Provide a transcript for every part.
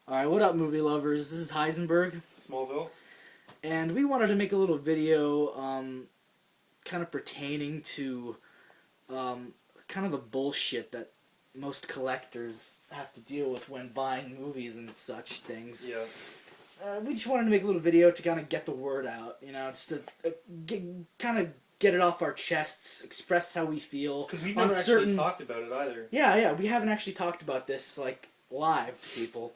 Alright, what up, movie lovers? This is Heisenberg. Smallville. And we wanted to make a little video kind of pertaining to kind of the bullshit that most collectors have to deal with when buying movies and such things. Yeah. We just wanted to make a little video to kind of get the word out, you know, just to kind of get it off our chests, express how we feel. Because we've never actually talked about it either. Yeah, we haven't actually talked about this, like, live to people.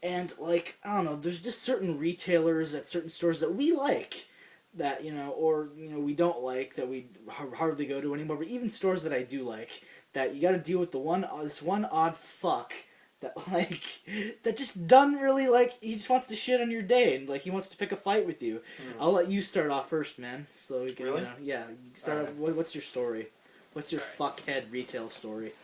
And, like, I don't know, there's just certain retailers at certain stores that we like, that, you know, or, you know, we don't like, that we hardly go to anymore, but even stores that I do like, that you gotta deal with this one odd fuck that, like, that just done really, like, he just wants to shit on your day, and, like, he wants to pick a fight with you. I'll let you start off first, man, so we can, really? You know, yeah, start off, what's your story? What's your fuckhead retail story?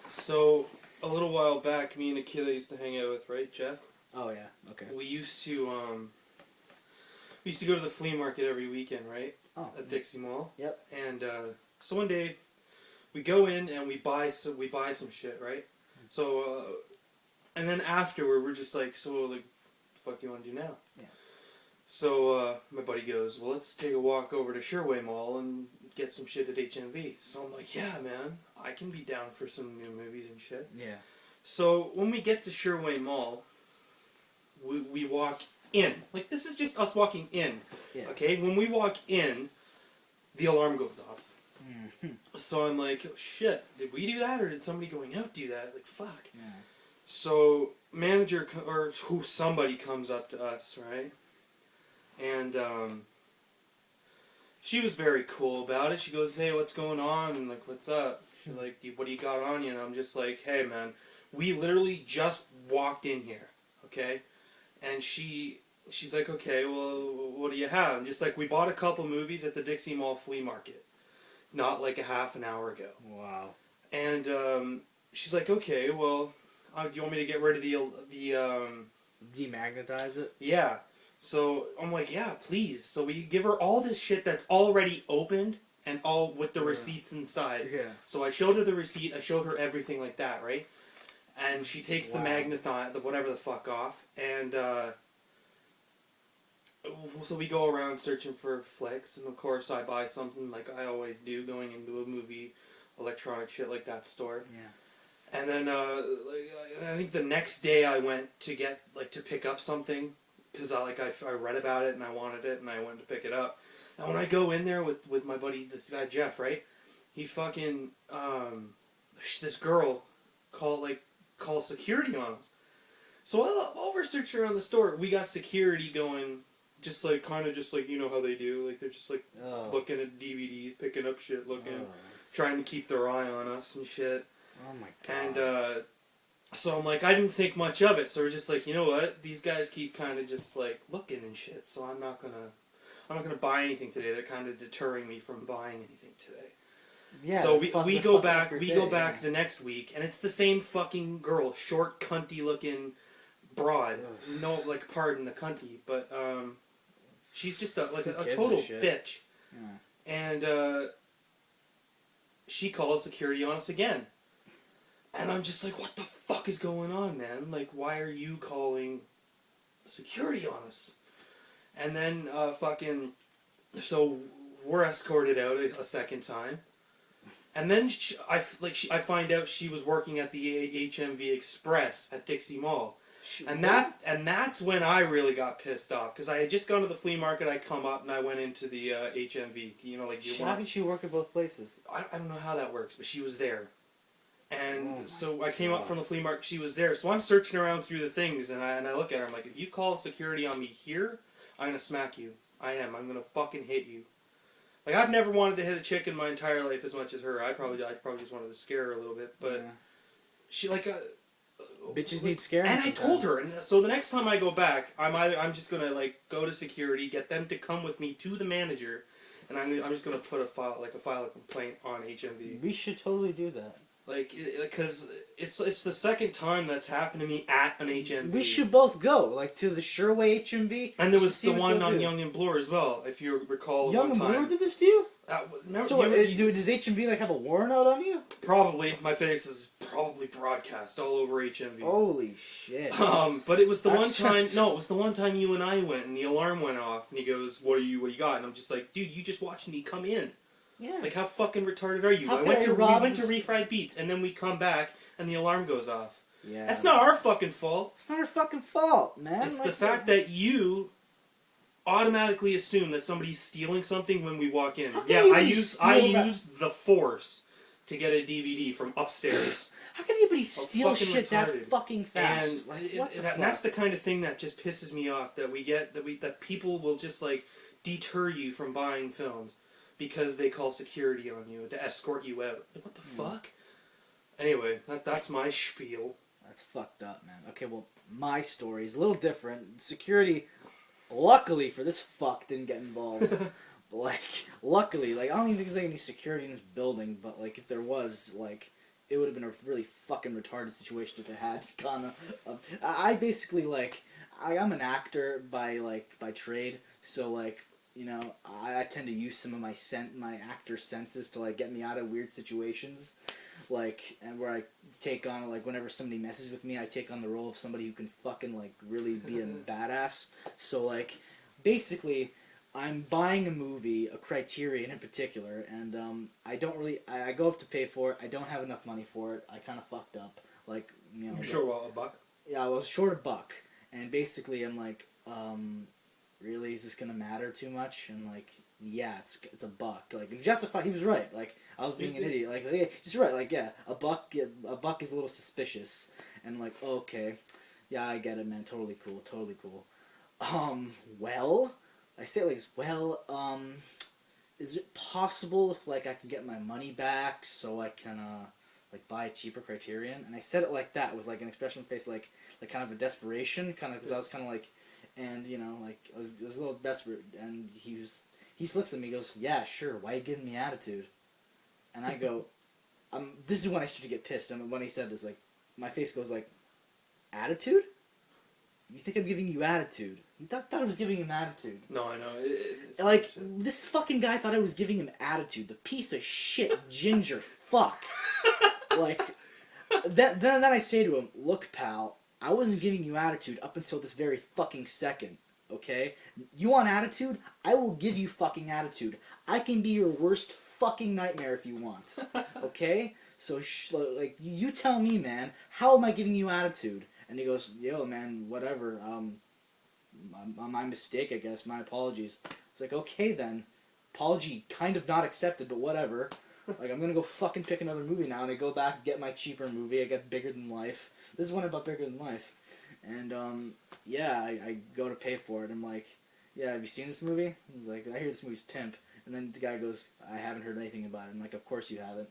So, a little while back, me and a kid I used to hang out with, right, Jeff? Oh, yeah, okay. We used to go to the flea market every weekend, right? Oh. At Dixie Mall. Yep. And, so one day, we go in and we buy some shit, right? So, and then afterward, we're just like, so, like, the fuck do you want to do now? Yeah. So, my buddy goes, well, let's take a walk over to Sherway Mall and get some shit at HMV. So I'm like, yeah, man, I can be down for some new movies and shit. Yeah. So, when we get to Sherway Mall, we walk in. Like, this is just us walking in. Yeah. Okay? When we walk in, the alarm goes off. Mm-hmm. So I'm like, oh, shit, did we do that or did somebody going out do that? Like, fuck. Yeah. So, somebody comes up to us, right? And, she was very cool about it. She goes, hey, what's going on? And, like, what's up? She's like, what do you got on you? And I'm just like, hey, man, we literally just walked in here, okay? And she's like, okay, well, what do you have? And just like, we bought a couple movies at the Dixie Mall flea market, not like a half an hour ago. Wow. And she's like, okay, well, do you want me to get rid of the demagnetize it? Yeah. So I'm like, yeah, please. So we give her all this shit that's already opened and all with the receipts inside. Yeah. So I showed her the receipt. I showed her everything like that, right? And she takes the whatever the fuck off, and so we go around searching for flicks, and of course I buy something like I always do, going into a movie, electronic shit like that store. Yeah. And then I think the next day I went to to pick up something, because I read about it and I wanted it and I went to pick it up. And when I go in there with my buddy, this guy Jeff, right? He fucking this girl call security on us. So I'll research around the store. We got security going, just like you know how they do. Like, they're just like looking at DVDs, picking up shit, trying to keep their eye on us and shit. Oh my god. And so I'm like, I didn't think much of it. So we're just like, you know what? These guys keep kind of just like looking and shit. So I'm not gonna buy anything today. They're kind of deterring me from buying anything today. Yeah, so we go back the next week, and it's the same fucking girl, short, cunty looking broad. Ugh. No, like, pardon the cunty, but she's just a total bitch. Yeah. And she calls security on us again, and I'm just like, what the fuck is going on, man? Like, why are you calling security on us? And then so we're escorted out a second time. And then I find out she was working at the HMV Express at Dixie Mall, and that's when I really got pissed off, because I had just gone to the flea market. I come up and I went into the HMV. You know, like, how can she work at both places? I don't know how that works, but she was there, and so I came up from the flea market. She was there, so I'm searching around through the things, and I look at her. I'm like, if you call security on me here, I'm gonna smack you. I'm gonna fucking hit you. Like, I've never wanted to hit a chick in my entire life as much as her. I probably just wanted to scare her a little bit, but she bitches need scaring. And sometimes. I told her, and so the next time I go back, I'm just gonna go to security, get them to come with me to the manager, and I'm just gonna put a file a complaint on HMV. We should totally do that. Like, because it's the second time that's happened to me at an HMV. We should both go, like, to the Sherway HMV. And there was the one on Young and Bloor as well, if you recall. Young and Bloor did this to you? Remember, So, does HMV like have a warrant out on you? probably my face is probably broadcast all over HMV. Holy shit! But it was the That's one time. just- No, it was the one time you and I went, and the alarm went off, and he goes, "What you got?" And I'm just like, "Dude, you just watched me come in. Yeah. Like, how fucking retarded are you?" How We could went I to rob Refried Beats, and then we come back, and the alarm goes off. Yeah. That's not our fucking fault. It's not our fucking fault, man. It's like, the fact that you automatically assume that somebody's stealing something when we walk in. How can Yeah, you I even used steal the force to get a DVD from upstairs. How can anybody steal fucking shit that retarded. fucking fast? And, Like, what the and that's the kind of thing that just pisses me off, that people will just like deter you from buying films because they call security on you to escort you out. Like, what the fuck? Anyway, that's my spiel. That's fucked up, man. Okay, well, my story is a little different. Security, luckily for this fuck, didn't get involved. But, like, luckily, like, I don't even think there's like, any security in this building, but, like, if there was, like, it would have been a really fucking retarded situation if it had gone. I basically, like, I'm an actor by trade, so, like, you know, I tend to use some of my actor senses to, like, get me out of weird situations. Like, and where I take on, like, whenever somebody messes with me, I take on the role of somebody who can fucking, like, really be a badass. So, like, basically, I'm buying a movie, a Criterion in particular, and I go up to pay for it. I don't have enough money for it. I kind of fucked up. Like, you know. You sure about $1? Yeah, I was short $1, and basically I'm like, really, is this gonna matter too much? And like, yeah, it's $1. Like, justify. He was right. Like, I was being an idiot. Like, yeah, he's right. Like, yeah, $1 is a little suspicious. And like, okay, yeah, I get it, man. Totally cool. Well, I say it like, well, is it possible if like I can get my money back so I can like buy a cheaper Criterion? And I said it like that with like an expression on my face, like kind of a desperation, kind of because I was kind of like, and you know, like I was a little desperate, and he just looks at me, and goes, "Yeah, sure. Why are you giving me attitude?" And I go, this is when I start to get pissed. And when he said this, like, my face goes like, attitude? You think I'm giving you attitude? You thought I was giving him attitude. No, I know. Like, this fucking guy thought I was giving him attitude. The piece of shit ginger fuck. Like, then I say to him, look, pal, I wasn't giving you attitude up until this very fucking second. Okay? You want attitude? I will give you fucking attitude. I can be your worst fucking nightmare if you want. Okay? So, like, you tell me, man, how am I giving you attitude? And he goes, yo, man, whatever. My mistake, I guess. My apologies. It's like, okay, then. Apology kind of not accepted, but whatever. Like, I'm gonna go fucking pick another movie now, and I go back and get my cheaper movie. I get Bigger Than Life. This is one about Bigger Than Life. And, yeah, I go to pay for it. I'm like, yeah, have you seen this movie? He's like, I hear this movie's pimp. And then the guy goes, I haven't heard anything about it. I'm like, of course you haven't.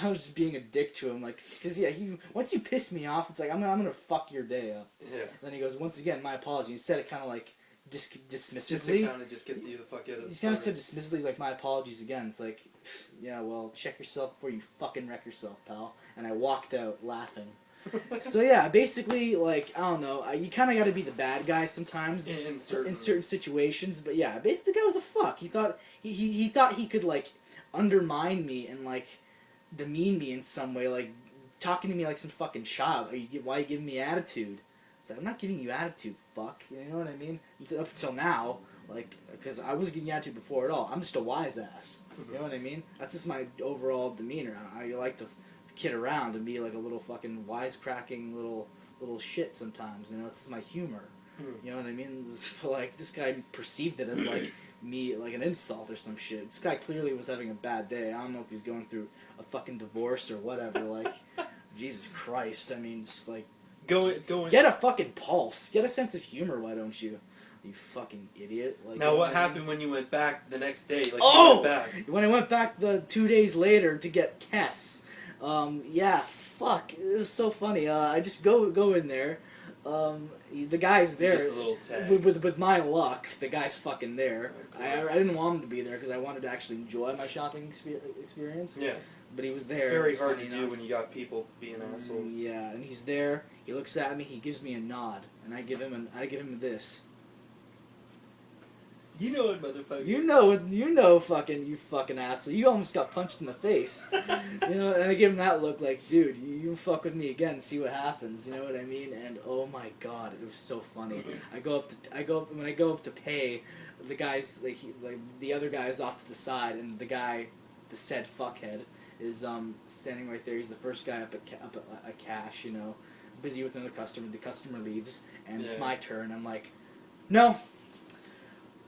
I was just being a dick to him, like, because yeah, once you piss me off, it's like I'm gonna fuck your day up. Yeah. And then he goes, once again, my apologies. He said it kind of like dismissively. Just to kind of just get you the fuck out of the He's kind of said dismissively, like, my apologies again. It's like, yeah, well, check yourself before you fucking wreck yourself, pal. And I walked out laughing. So yeah, basically, like, I don't know, you kind of got to be the bad guy sometimes in certain situations. But yeah, basically, the guy was a fuck. He thought he thought he could like undermine me and like demean me in some way, like talking to me like some fucking child. Why are you giving me attitude? It's like, I'm not giving you attitude, fuck. You know what I mean? Up until now, like, because I wasn't giving you attitude before at all. I'm just a wise ass. You know what I mean? That's just my overall demeanor. I like to kid around and be like a little fucking wisecracking little shit sometimes. You know, it's just my humor. You know what I mean? Like, this guy perceived it as like me, like an insult or some shit. This guy clearly was having a bad day. I don't know if he's going through a fucking divorce or whatever. Like, Jesus Christ. I mean, just like, get a fucking pulse. Get a sense of humor, why don't you? You fucking idiot. Like, now, what happened when you went back the next day? Like, oh! You went back. When I went back 2 days later to get Kess. Yeah, fuck. It was so funny. I just go in there. The guy's there. You get the little tag. With my luck, the guy's fucking there. I didn't want him to be there because I wanted to actually enjoy my shopping experience. Yeah. But he was there. Very hard to do when you got people being assholes. Yeah, and he's there. He looks at me. He gives me a nod, and I give him this. You know it, motherfucker. You fucking asshole. You almost got punched in the face. You know, and I give him that look like, dude, you fuck with me again, see what happens. You know what I mean? And oh my god, it was so funny. When I go up to pay, the guys the other guy's off to the side, and the guy, the said fuckhead, is standing right there. He's the first guy up at cash. You know, busy with another customer. The customer leaves, and it's my turn. I'm like, no.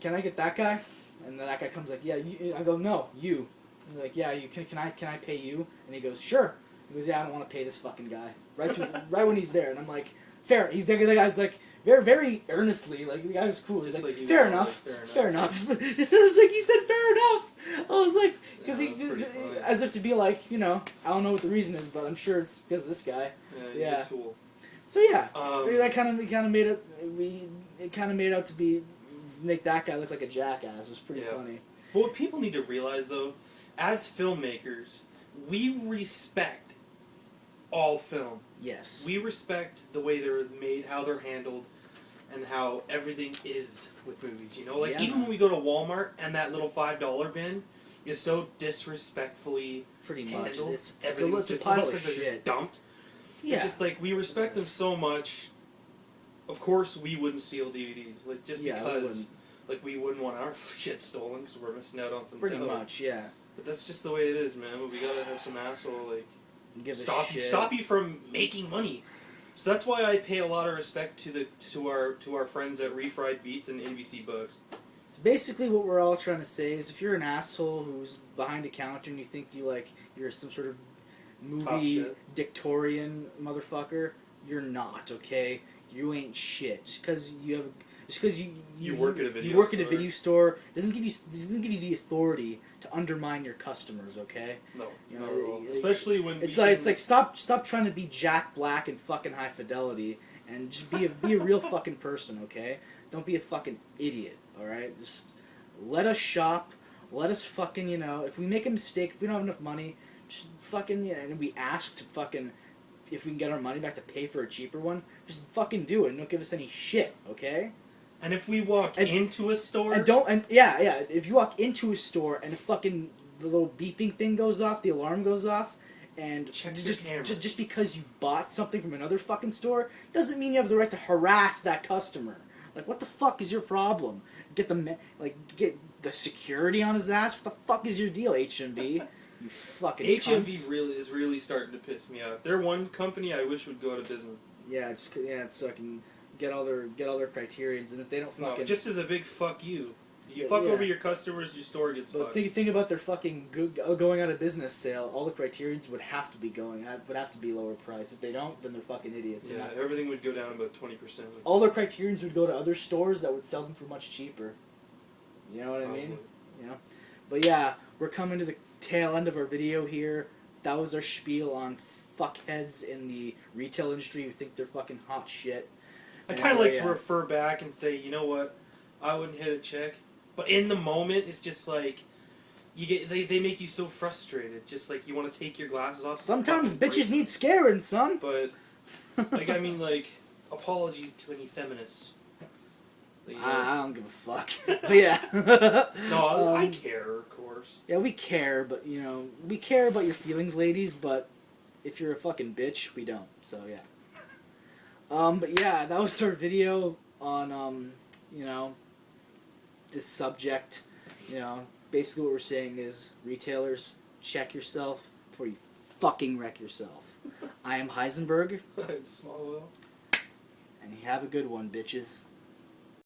Can I get that guy? And then that guy comes like, yeah, you. I go, no, you. And they're like, yeah, you. Can I pay you? And he goes, sure. He goes, yeah, I don't want to pay this fucking guy. Right when he's there, and I'm like, fair. The guy's like, very, very earnestly, like, the guy was cool. He's like, fair enough. It was like, he said fair enough. I was like, because as if to be like, you know, I don't know what the reason is, but I'm sure it's because of this guy. Yeah, he's a tool. So yeah, that kind of made it. It kind of made out to be. Make that guy look like a jackass. It was pretty funny. But what people need to realize, though, as filmmakers, we respect all film. Yes. We respect the way they're made, how they're handled, and how everything is with movies. You know, like even when we go to Walmart and that little $5 bin is so disrespectfully handled. It's a pile of shit. They're just dumped. Yeah. It's just like we respect them so much. Of course, we wouldn't steal DVDs, like just because, like we wouldn't want our shit stolen because we're missing out on some. Pretty much, yeah. But that's just the way it is, man. But we gotta have some asshole like stop you from making money. So that's why I pay a lot of respect to our friends at Refried Beats and NBC Bugs. So basically, what we're all trying to say is, if you're an asshole who's behind a counter and you think you're some sort of movie dictatorian motherfucker, you're not. Okay. You ain't shit. Just because you work at a video store doesn't give you the authority to undermine your customers. Okay. No. You know, especially when it's like stop trying to be Jack Black and fucking High Fidelity and just be a real fucking person. Okay. Don't be a fucking idiot. All right. Just let us shop. Let us fucking if we make a mistake, if we don't have enough money, just fucking and we ask to fucking. If we can get our money back to pay for a cheaper one, just fucking do it and don't give us any shit, okay? And if we walk into a store... If you walk into a store and the little beeping thing goes off, the alarm goes off, and just because you bought something from another fucking store, doesn't mean you have the right to harass that customer. Like, what the fuck is your problem? Get the security on his ass? What the fuck is your deal, HMV? You fucking HMV is really starting to piss me off. They're one company I wish would go out of business. Yeah, so I can get all their criterions, and if they don't fucking... No, just as a big fuck you. You fuck over your customers, your store gets fucked. Think about their fucking going out of business sale. All the criterions would have to be lower price. If they don't, then they're fucking idiots. Yeah, everything would go down about 20%. All their criterions would go to other stores that would sell them for much cheaper. You know what I mean? Yeah. But yeah, we're coming to the tail end of our video here. That was our spiel on fuckheads in the retail industry who think they're fucking hot shit. I kind of like to refer back and say, you know what, I wouldn't hit a check, but in the moment, it's just like they make you so frustrated. Just like you want to take your glasses off. Sometimes bitches need scaring, son. But apologies to any feminists. I don't give a fuck. But yeah. No, I care, of course. Yeah, we care, but we care about your feelings, ladies. But if you're a fucking bitch, we don't. So yeah. But yeah, that was our video on this subject. Basically what we're saying is, retailers, check yourself before you fucking wreck yourself. I am Heisenberg. I'm Smallville. And you have a good one, bitches.